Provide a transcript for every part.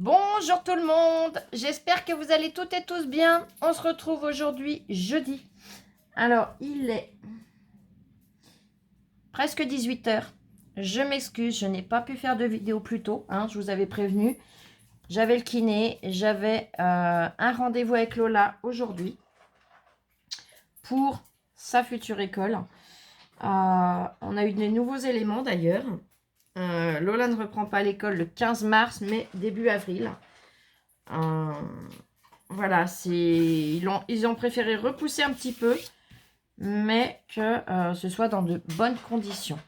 Bonjour tout le monde, j'espère que vous allez toutes et tous bien. On se retrouve aujourd'hui jeudi. Alors, il est presque 18 h. Je m'excuse, je n'ai pas pu faire de vidéo plus tôt, je vous avais prévenu. J'avais le kiné, j'avais un rendez-vous avec Lola aujourd'hui pour sa future école. On a eu des nouveaux éléments d'ailleurs. Lola ne reprend pas l'école le 15 mars, mais début avril. Voilà, ils ont préféré repousser un petit peu, mais que ce soit dans de bonnes conditions.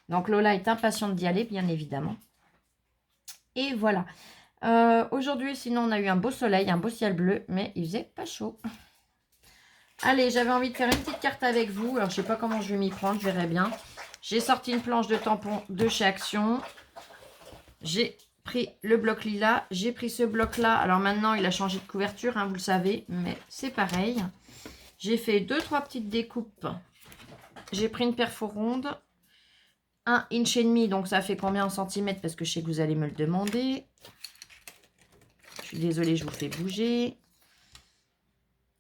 Donc Lola est impatiente d'y aller, bien évidemment. Et voilà. Aujourd'hui, sinon, on a eu un beau soleil, un beau ciel bleu, mais il faisait pas chaud. Allez, j'avais envie de faire une petite carte avec vous. Alors, je sais pas comment je vais m'y prendre, je verrai bien. J'ai sorti une planche de tampons de chez Action. J'ai pris le bloc lilas. J'ai pris ce bloc-là. Alors maintenant, il a changé de couverture, vous le savez, mais c'est pareil. J'ai fait 2-3 petites découpes. J'ai pris une perfo ronde. 1,5 inch, donc ça fait combien en centimètres? Parce que je sais que vous allez me le demander. Je suis désolée, je vous fais bouger.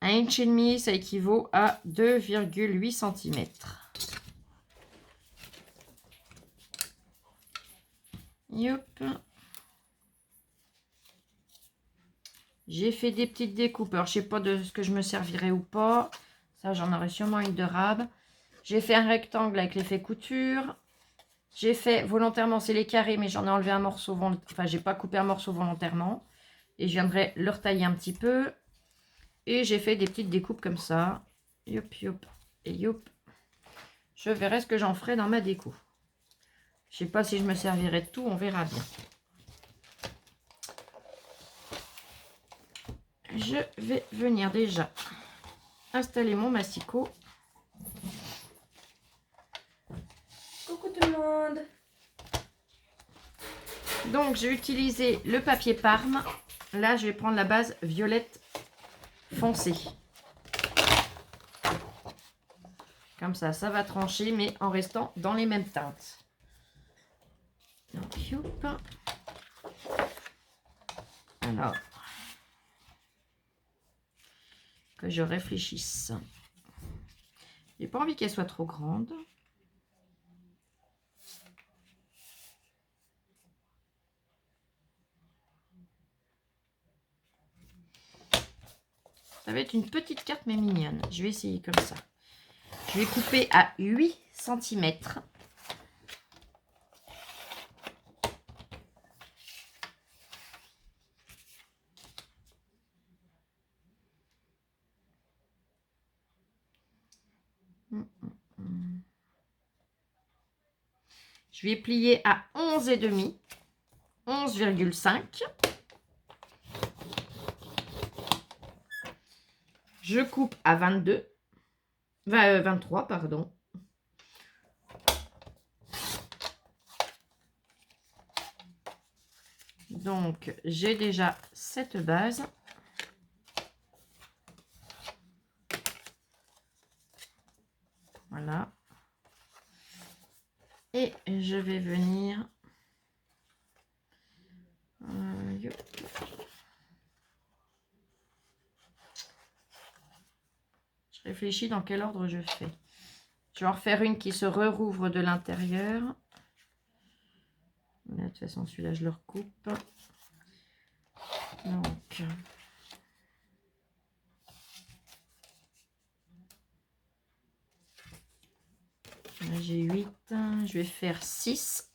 1,5 inch, ça équivaut à 2,8 cm. Yop. J'ai fait des petites découpes. Alors, je sais pas de ce que je me servirai ou pas. Ça, j'en aurai sûrement une de rab. J'ai fait un rectangle avec l'effet couture. J'ai fait volontairement, c'est les carrés, mais j'en ai enlevé un morceau. Enfin, j'ai pas coupé un morceau volontairement. Et je viendrai le retailler un petit peu. Et j'ai fait des petites découpes comme ça. Yop, yop et yop. Je verrai ce que j'en ferai dans ma déco. Je sais pas si je me servirai de tout, on verra bien. Je vais venir déjà installer mon massicot. Coucou tout le monde. Donc, j'ai utilisé le papier Parme. Là, je vais prendre la base violette foncé. Comme ça va trancher, mais en restant dans les mêmes teintes. Donc, youp. Alors, que je réfléchisse. J'ai pas envie qu'elle soit trop grande. Ça va être une petite carte, mais mignonne. Je vais essayer comme ça. Je vais couper à 8 cm. Je vais plier à 11,5. 11,5. Je coupe à 22. 23, pardon. Donc, j'ai déjà cette base. Voilà. Et je vais venir... je réfléchis dans quel ordre je fais. Je vais en refaire une qui se rouvre de l'intérieur. De toute façon, celui-là, je le recoupe. Donc... là, j'ai 8. Je vais faire 6.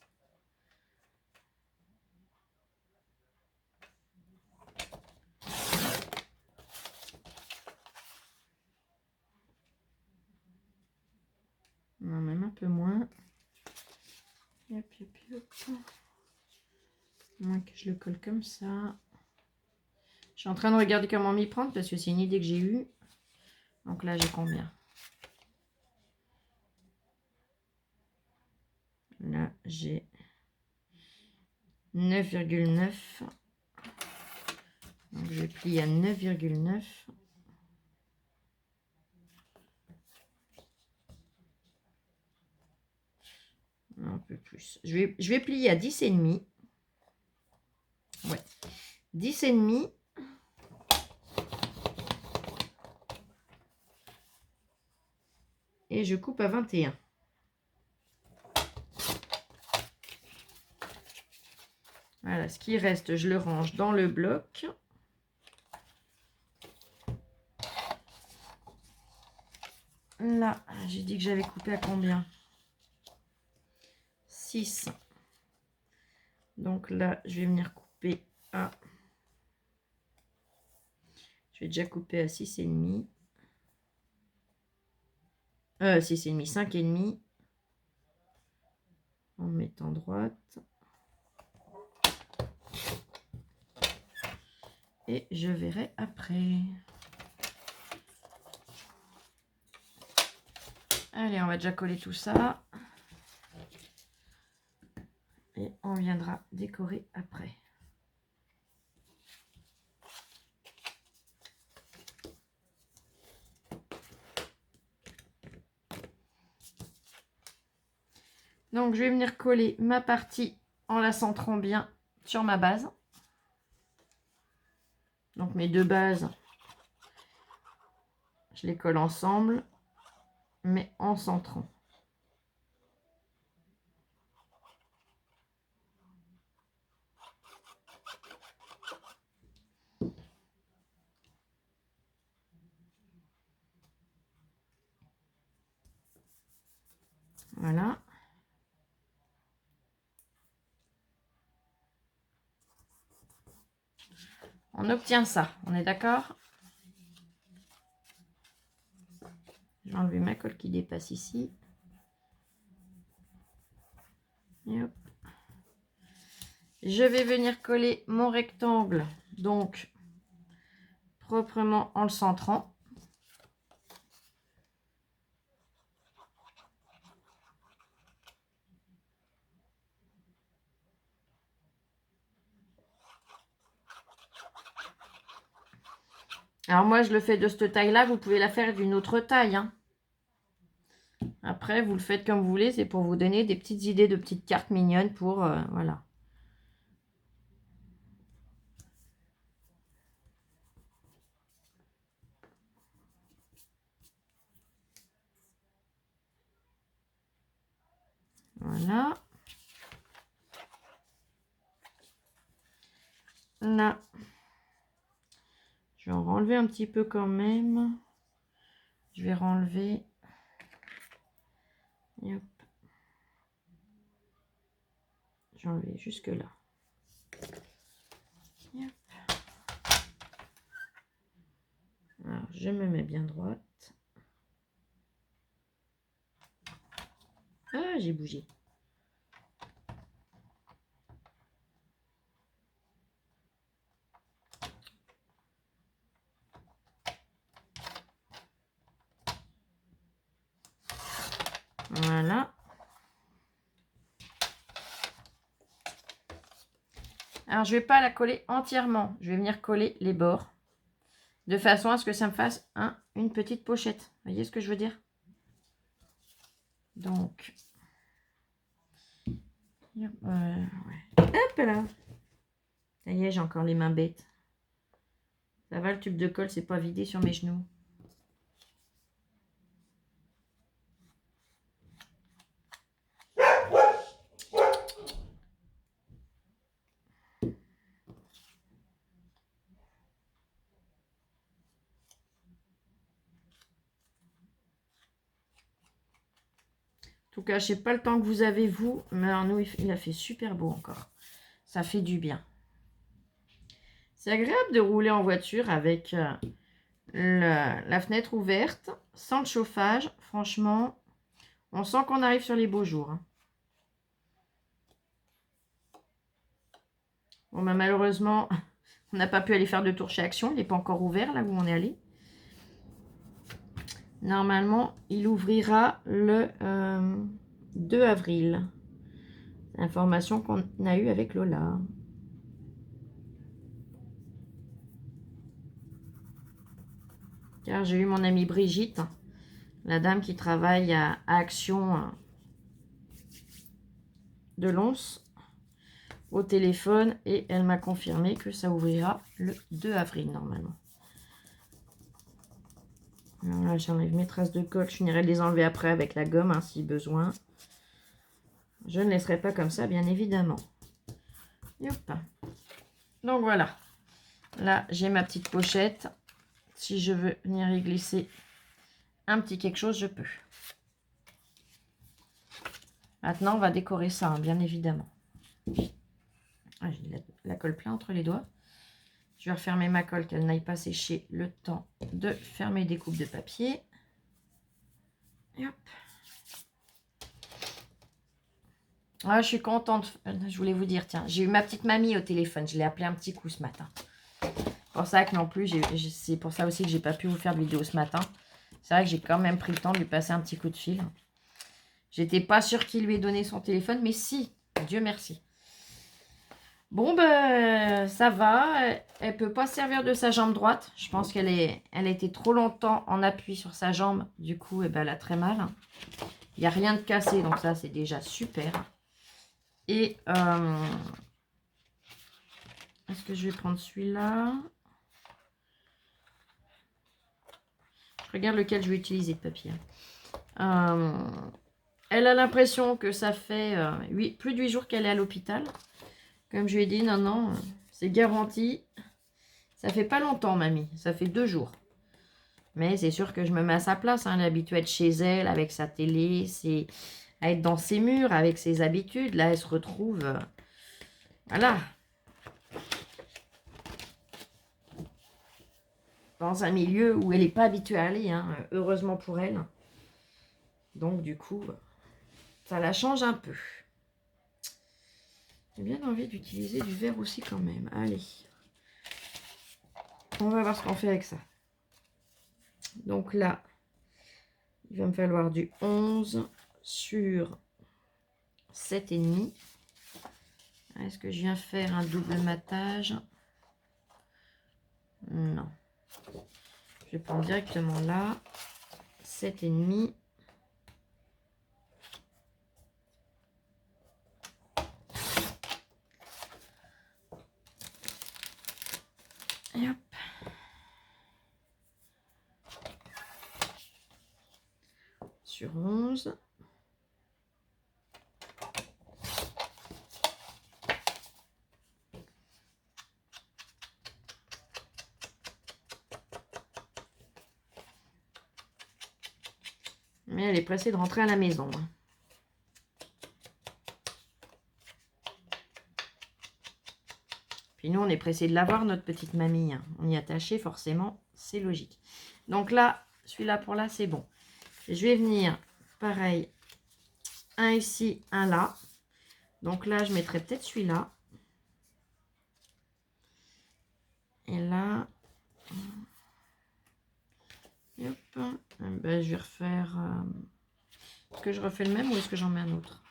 Non, même un peu moins. Hop, hop, hop. Moins que je le colle comme ça. Je suis en train de regarder comment m'y prendre parce que c'est une idée que j'ai eue. Donc là, j'ai combien? Là, j'ai 9,9. Donc, je plie à 9,9. Un peu plus. Je vais plier à 10,5. Ouais. 10,5. Et je coupe à 21. Voilà, ce qui reste, je le range dans le bloc. Là, j'ai dit que j'avais coupé à combien? 6. Donc là, je vais venir couper à... Je vais déjà couper à 6,5. 6,5, 5,5. En mettant droite. Et je verrai après. Allez, on va déjà coller tout ça. Et on viendra décorer après. Donc, je vais venir coller ma partie en la centrant bien sur ma base. Donc, mes deux bases, je les colle ensemble, mais en centrant. Voilà. On obtient ça, on est d'accord? Je vais enlever ma colle qui dépasse ici. Et hop. Je vais venir coller mon rectangle, donc proprement en le centrant. Alors moi, je le fais de cette taille-là. Vous pouvez la faire d'une autre taille, hein. Après, vous le faites comme vous voulez. C'est pour vous donner des petites idées de petites cartes mignonnes pour... voilà. Voilà. Là. Je vais en enlever un petit peu quand même. Je vais renlever. Et hop. Je vais enlever jusque là. Et hop. Alors, je me mets bien droite. Ah, j'ai bougé. Voilà. Alors, je ne vais pas la coller entièrement. Je vais venir coller les bords. De façon à ce que ça me fasse une petite pochette. Vous voyez ce que je veux dire? Donc, ouais. Hop là. Ça y est, j'ai encore les mains bêtes. Ça va, le tube de colle, c'est pas vidé sur mes genoux. En tout cas, je sais pas le temps que vous avez, vous, mais alors nous, il a fait super beau encore. Ça fait du bien. C'est agréable de rouler en voiture avec la fenêtre ouverte, sans le chauffage. Franchement, on sent qu'on arrive sur les beaux jours, hein. Bon, bah, malheureusement, on n'a pas pu aller faire de tour chez Action. Il n'est pas encore ouvert, là où on est allé. Normalement, il ouvrira le 2 avril. Information qu'on a eue avec Lola. Car j'ai eu mon amie Brigitte, la dame qui travaille à Action de Lons, au téléphone et elle m'a confirmé que ça ouvrira le 2 avril normalement. Alors là, j'enlève mes traces de colle. Je finirai de les enlever après avec la gomme, hein, si besoin. Je ne laisserai pas comme ça, bien évidemment. Hop. Donc voilà. Là, j'ai ma petite pochette. Si je veux venir y glisser un petit quelque chose, je peux. Maintenant, on va décorer ça, hein, bien évidemment. Ah, j'ai la colle plein entre les doigts. Je vais refermer ma colle, qu'elle n'aille pas sécher le temps de faire mes découpes de papier. Et hop. Ah, je suis contente. Je voulais vous dire, tiens, j'ai eu ma petite mamie au téléphone. Je l'ai appelée un petit coup ce matin. C'est pour ça que non plus, c'est pour ça aussi que j'ai pas pu vous faire de vidéo ce matin. C'est vrai que j'ai quand même pris le temps de lui passer un petit coup de fil. J'étais pas sûre qu'il lui ait donné son téléphone, mais si, Dieu merci. Bon, ben, ça va. Elle peut pas servir de sa jambe droite. Je pense qu'elle a été trop longtemps en appui sur sa jambe. Du coup, eh ben, elle a très mal. Il n'y a rien de cassé, donc ça, c'est déjà super. Et est-ce que je vais prendre celui-là? Je regarde lequel je vais utiliser de papier. Elle a l'impression que ça fait plus de 8 jours qu'elle est à l'hôpital. Comme je lui ai dit, non, non, c'est garanti. Ça fait pas longtemps, mamie. Ça fait 2 jours. Mais c'est sûr que je me mets à sa place. Hein. Elle est habituée à être chez elle, avec sa télé, à être dans ses murs, avec ses habitudes. Là, elle se retrouve... voilà. Dans un milieu où elle n'est pas habituée à aller. Hein. Heureusement pour elle. Donc, du coup, ça la change un peu. J'ai bien envie d'utiliser du verre aussi quand même. Allez. On va voir ce qu'on fait avec ça. Donc là, il va me falloir du 11 sur 7,5. Est-ce que je viens faire un double matage? Non. Je vais prendre directement là. 7,5. Et hop. Sur 11. Mais elle est pressée de rentrer à la maison. Puis nous, on est pressé de l'avoir, notre petite mamie. On y est attaché, forcément, c'est logique. Donc là, celui-là pour là, c'est bon. Et je vais venir, pareil, un ici, un là. Donc là, je mettrai peut-être celui-là. Et là, hop, ben, je vais refaire... est-ce que je refais le même ou est-ce que j'en mets un autre?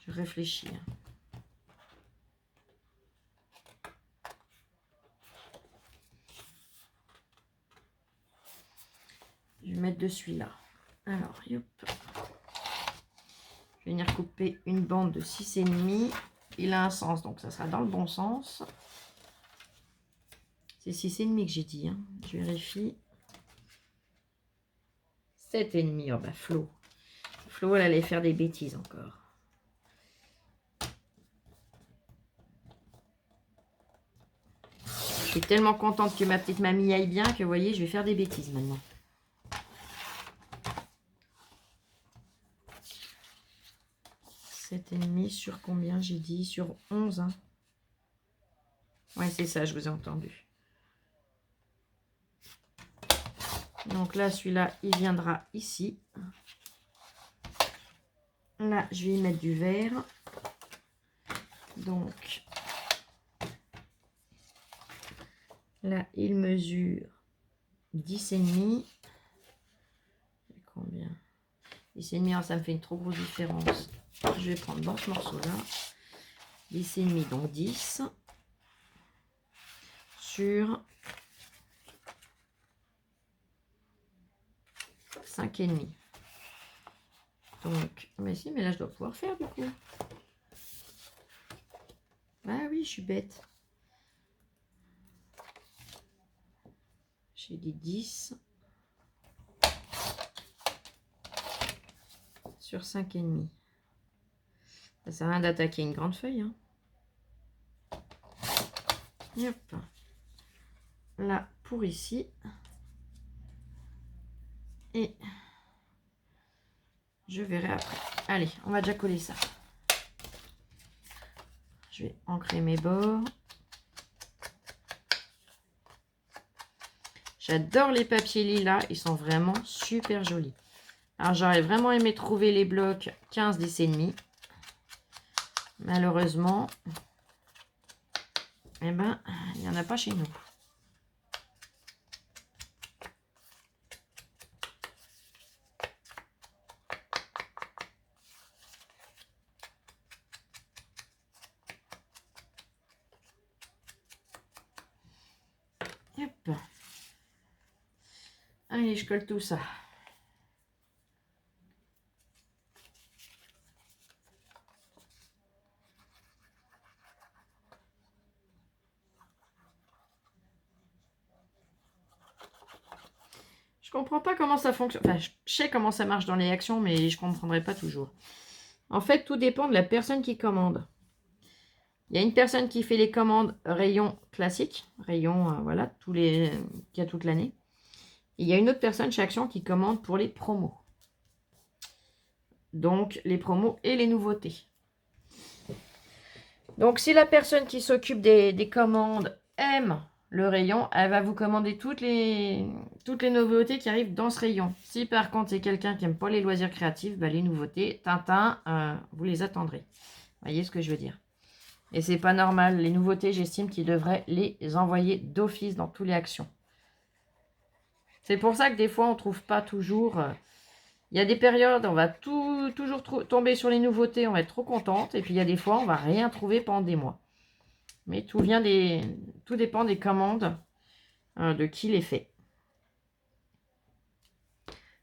Je réfléchis. Je vais mettre de celui-là. Alors, hop. Je vais venir couper une bande de 6,5. Il a un sens, donc ça sera dans le bon sens. C'est 6,5 que j'ai dit. Hein. Je vérifie. 7,5. Oh bah Flo. Flo, elle allait faire des bêtises encore. Je suis tellement contente que ma petite mamie aille bien que vous voyez, je vais faire des bêtises maintenant. Et demi sur combien j'ai dit? Sur 11. Hein. Ouais, c'est ça, je vous ai entendu. Donc là, celui-là, il viendra ici. Là, je vais y mettre du vert. Donc, là, il mesure 10,5. Combien? 10,5, alors ça me fait une trop grosse différence. Je vais prendre dans ce morceau-là. 10,5, donc 10. Sur 5,5. Donc, mais si, mais là, je dois pouvoir faire du coup. Ah oui, je suis bête. J'ai dit 10 sur 5,5. Ça sert à rien d'attaquer une grande feuille. Hein. Et hop. Là, pour ici. Et je verrai après. Allez, on va déjà coller ça. Je vais ancrer mes bords. J'adore les papiers lilas. Ils sont vraiment super jolis. Alors, j'aurais vraiment aimé trouver les blocs 15, 10 et demi. Malheureusement, eh ben, il n'y en a pas chez nous. Hop. Allez, je colle tout ça. Je comprends pas comment ça fonctionne. Enfin, je sais comment ça marche dans les actions, mais je comprendrai pas toujours. En fait, tout dépend de la personne qui commande. Il y a une personne qui fait les commandes rayon classique, rayon, voilà, qui a toute l'année. Il y a une autre personne chez Action qui commande pour les promos. Donc, les promos et les nouveautés. Donc, si la personne qui s'occupe des commandes aime le rayon, elle va vous commander toutes les nouveautés qui arrivent dans ce rayon. Si par contre, c'est quelqu'un qui n'aime pas les loisirs créatifs, bah, les nouveautés, Tintin, vous les attendrez. Vous voyez ce que je veux dire? Et c'est pas normal. Les nouveautés, j'estime qu'ils devraient les envoyer d'office dans toutes les actions. C'est pour ça que des fois, on ne trouve pas toujours... Il y a des périodes, on va toujours tomber sur les nouveautés, on va être trop contente. Et puis, il y a des fois, on va rien trouver pendant des mois. Mais tout dépend des commandes de qui les fait.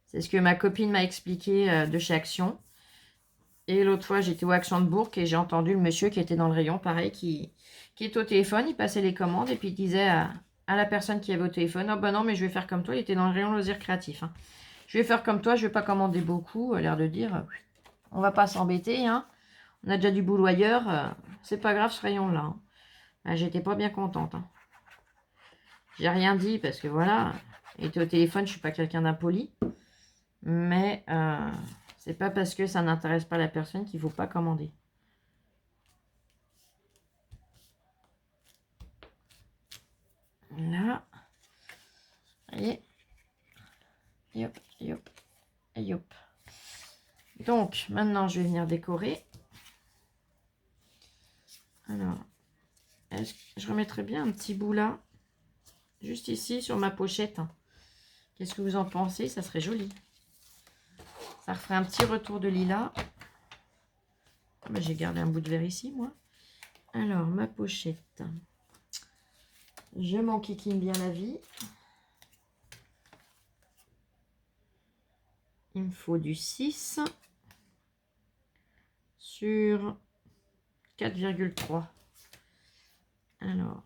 C'est ce que ma copine m'a expliqué de chez Action. Et l'autre fois, j'étais au Action de Bourg et j'ai entendu le monsieur qui était dans le rayon, pareil, qui était au téléphone. Il passait les commandes et puis il disait à la personne qui avait au téléphone, « Oh ben non, mais je vais faire comme toi. » Il était dans le rayon loisirs créatifs. Hein. « Je vais faire comme toi, je ne vais pas commander beaucoup. » A l'air de dire, « On va pas s'embêter. Hein. On a déjà du boulot ailleurs. C'est pas grave ce rayon-là. Hein. » J'étais pas bien contente. Hein. J'ai rien dit parce que voilà, il était au téléphone, je suis pas quelqu'un d'impoli. Mais c'est pas parce que ça n'intéresse pas la personne qu'il faut pas commander. Là. Et hop, hop, et hop. Donc, maintenant, je vais venir décorer. Alors, je remettrai bien un petit bout là, juste ici, sur ma pochette. Qu'est-ce que vous en pensez? Ça serait joli. Ça referait un petit retour de lilas. Ah ben, j'ai gardé un bout de verre ici, moi. Alors, ma pochette. Je m'enquiquine bien la vie. Il me faut du 6 sur 4,3. Alors,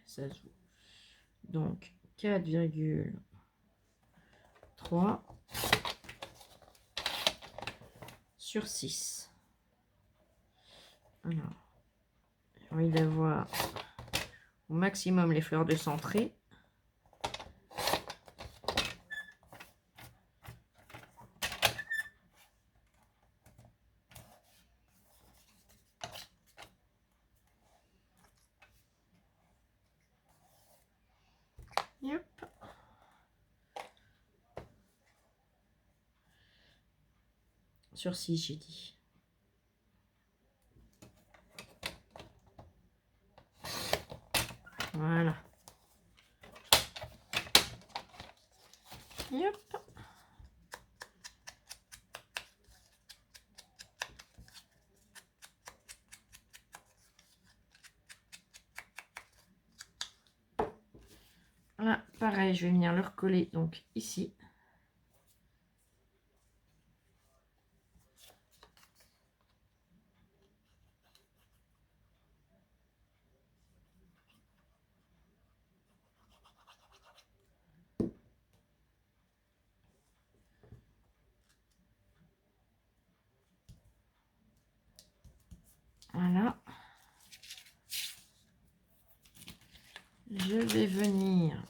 ça se joue. Donc, 4,3 sur 6. Alors, j'ai envie d'avoir au maximum les fleurs de centrée. Yep. Sur 6, j'ai dit. Voilà. Yep. Là, pareil, je vais venir le recoller donc ici. Voilà. Je vais venir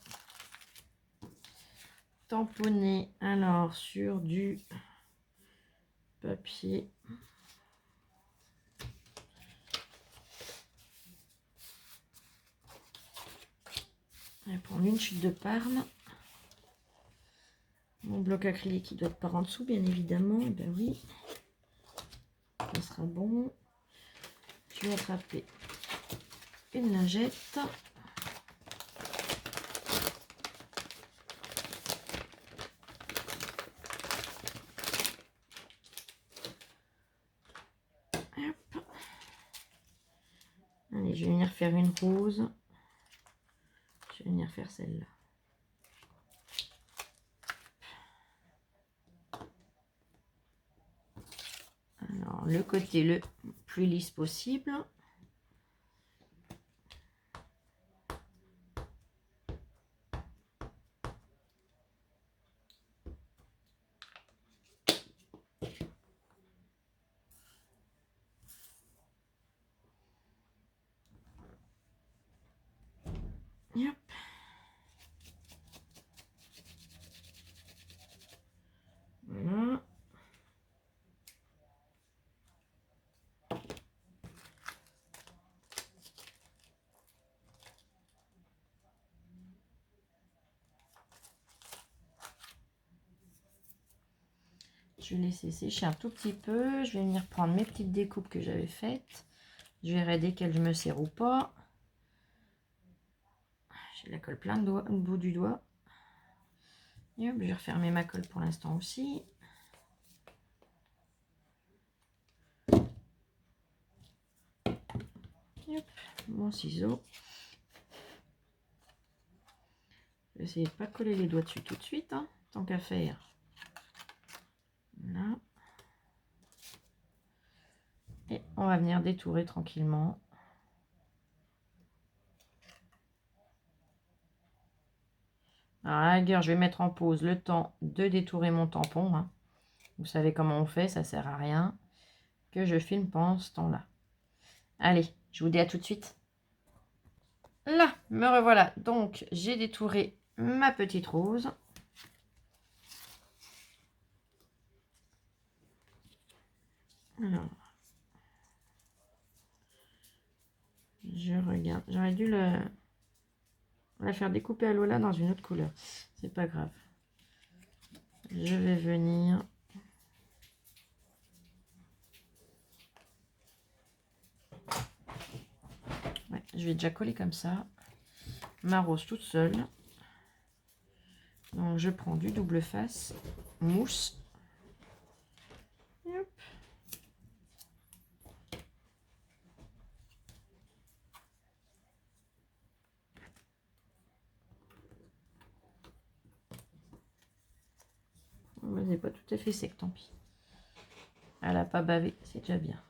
tamponner alors sur du papier. Je vais prendre une chute de Parme. Mon bloc acrylique qui doit être par en dessous, bien évidemment. Eh ben oui, ça sera bon. Je vais attraper une lingette. Hop. Allez, je vais venir faire une rose. Je vais venir faire celle-là. Alors, le côté le plus lisse possible. Hop. Voilà. Je vais laisser sécher un tout petit peu. Je vais venir prendre mes petites découpes que j'avais faites. Je verrai desquelles je me sers ou pas. J'ai la colle plein de doigts, au bout du doigt. Et hop, je vais refermer ma colle pour l'instant aussi. Et hop, mon ciseau. Je vais essayer de ne pas coller les doigts dessus tout de suite, hein, tant qu'à faire. Là. Et on va venir détourer tranquillement. Alors, à la rigueur, je vais mettre en pause le temps de détourer mon tampon. Hein. Vous savez comment on fait, ça sert à rien que je filme pendant ce temps-là. Allez, je vous dis à tout de suite. Là, me revoilà. Donc, j'ai détouré ma petite rose. Alors, je regarde. J'aurais dû la faire découper à Lola dans une autre couleur. C'est pas grave. Je vais venir. Ouais, je vais déjà coller comme ça. Ma rose toute seule. Donc, je prends du double face mousse. Hop. C'est pas tout à fait sec, tant pis. Elle n'a pas bavé, c'est déjà bien.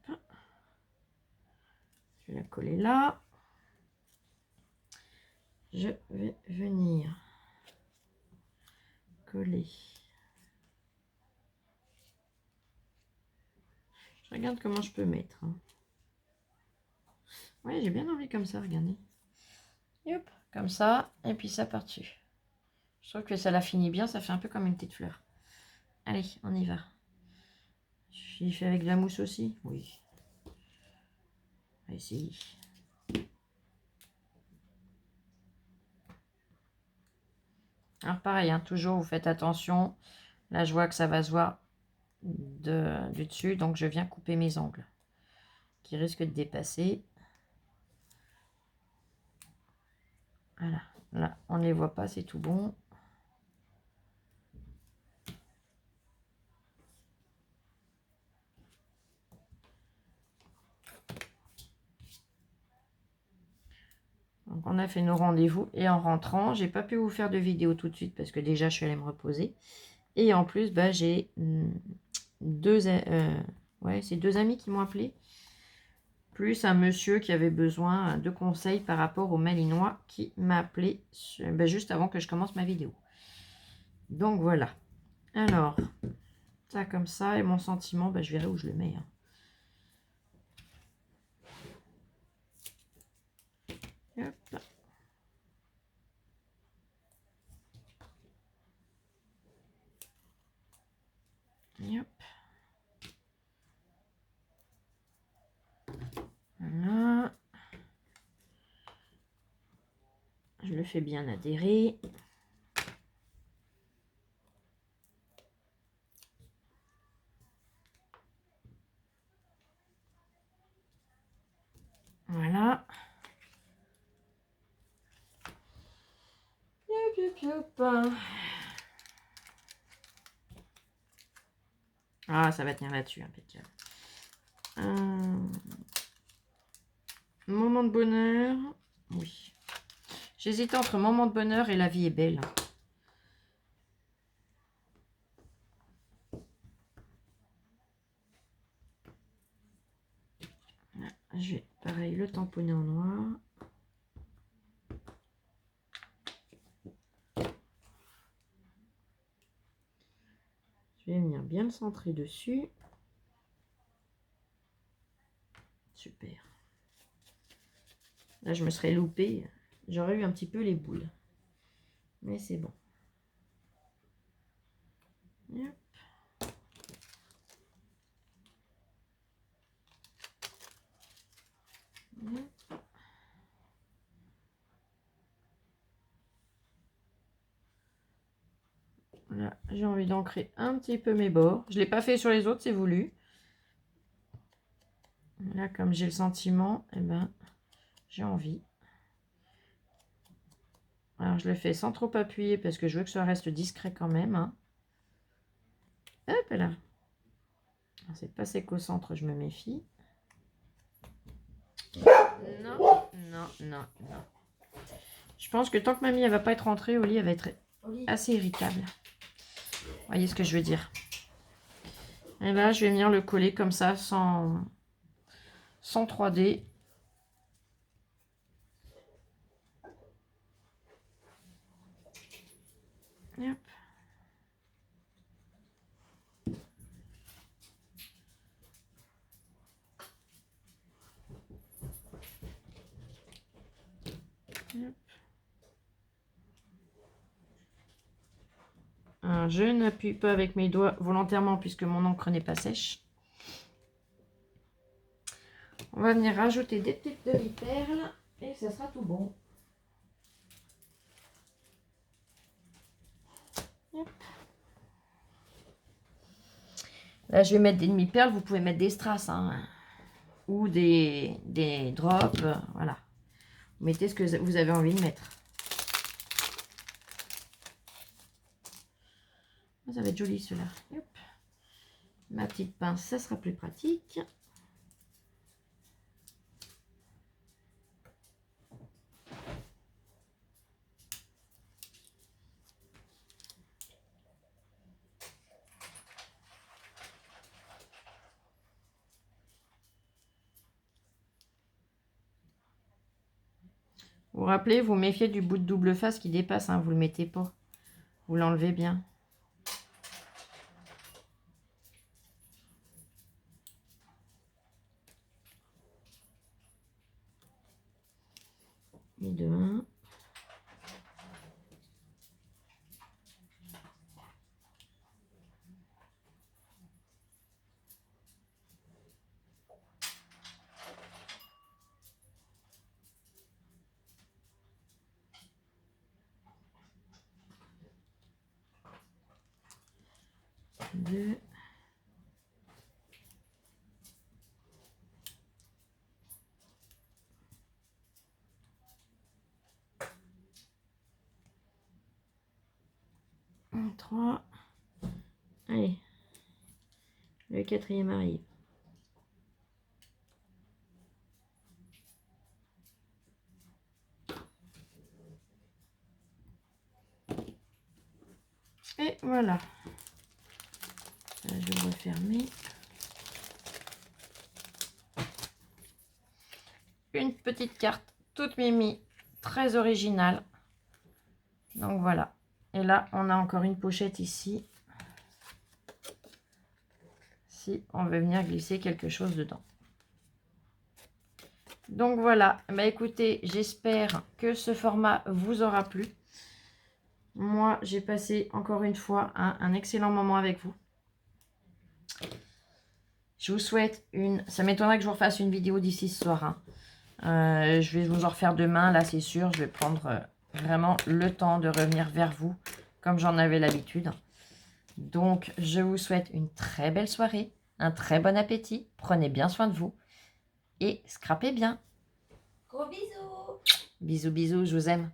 Hop. Je vais la coller là. Je vais venir coller. Je regarde comment je peux mettre. Hein. Ouais, j'ai bien envie comme ça, regardez. Hop, comme ça, et puis ça par-dessus. Je trouve que ça la finit bien, ça fait un peu comme une petite fleur. Allez, on y va. Je fais avec de la mousse aussi? Oui. On va essayer. Alors pareil, hein, toujours vous faites attention. Là, je vois que ça va se voir du dessus, donc je viens couper mes angles qui risquent de dépasser. Voilà, là, on ne les voit pas, c'est tout bon. Donc on a fait nos rendez-vous et en rentrant, j'ai pas pu vous faire de vidéo tout de suite parce que déjà je suis allée me reposer. Et en plus, bah, j'ai c'est deux amis qui m'ont appelé. Plus un monsieur qui avait besoin de conseils par rapport au malinois qui m'a appelé juste avant que je commence ma vidéo. Donc voilà. Alors, ça comme ça, et mon sentiment, je verrai où je le mets. Hein. Hop. Hop. Voilà. Je le fais bien adhérer. Voilà. Ah, ça va tenir là-dessus, impeccable. Moment de bonheur. Oui. J'hésite entre moment de bonheur et la vie est belle. Là, je vais, pareil, le tamponner en noir. Je vais venir bien le centrer dessus. Super. Là, je me serais loupée. J'aurais eu un petit peu les boules. Mais c'est bon. Hop. Hop. Là, j'ai envie d'ancrer un petit peu mes bords. Je ne l'ai pas fait sur les autres, c'est voulu. Là, comme j'ai le sentiment, j'ai envie. Alors, je le fais sans trop appuyer parce que je veux que ça reste discret quand même. Hein. Hop là. C'est pas sec au centre, je me méfie. Non, non, non, non. Je pense que tant que mamie, elle va pas être rentrée au lit, elle va être assez irritable. Vous voyez ce que je veux dire? Et là, je vais venir le coller comme ça, sans 3D. Hop. Hop. Alors, je n'appuie pas avec mes doigts volontairement puisque mon encre n'est pas sèche. On va venir rajouter des petites demi-perles et ça sera tout bon. Hop. Là, je vais mettre des demi-perles. Vous pouvez mettre des strass hein, ou des drops. Voilà. Vous mettez ce que vous avez envie de mettre. Ça va être joli cela. Ma petite pince, ça sera plus pratique. Vous vous rappelez, vous méfiez du bout de double face qui dépasse, hein, vous ne le mettez pas. Vous l'enlevez bien. Et de 1. Deux. Un, 3. Allez. Le quatrième arrive. Et voilà. Là, je vais le refermer. Une petite carte toute mimi, très originale. Donc voilà. Et là, on a encore une pochette ici. Si on veut venir glisser quelque chose dedans. Donc voilà. Bah écoutez, j'espère que ce format vous aura plu. Moi, j'ai passé encore une fois un excellent moment avec vous. Je vous souhaite une... Ça m'étonnerait que je vous refasse une vidéo d'ici ce soir. Hein. Je vais vous en refaire demain, là c'est sûr. Je vais prendre vraiment le temps de revenir vers vous, comme j'en avais l'habitude. Donc, je vous souhaite une très belle soirée, un très bon appétit. Prenez bien soin de vous et scrapez bien. Gros bisous. Bisous, bisous, je vous aime.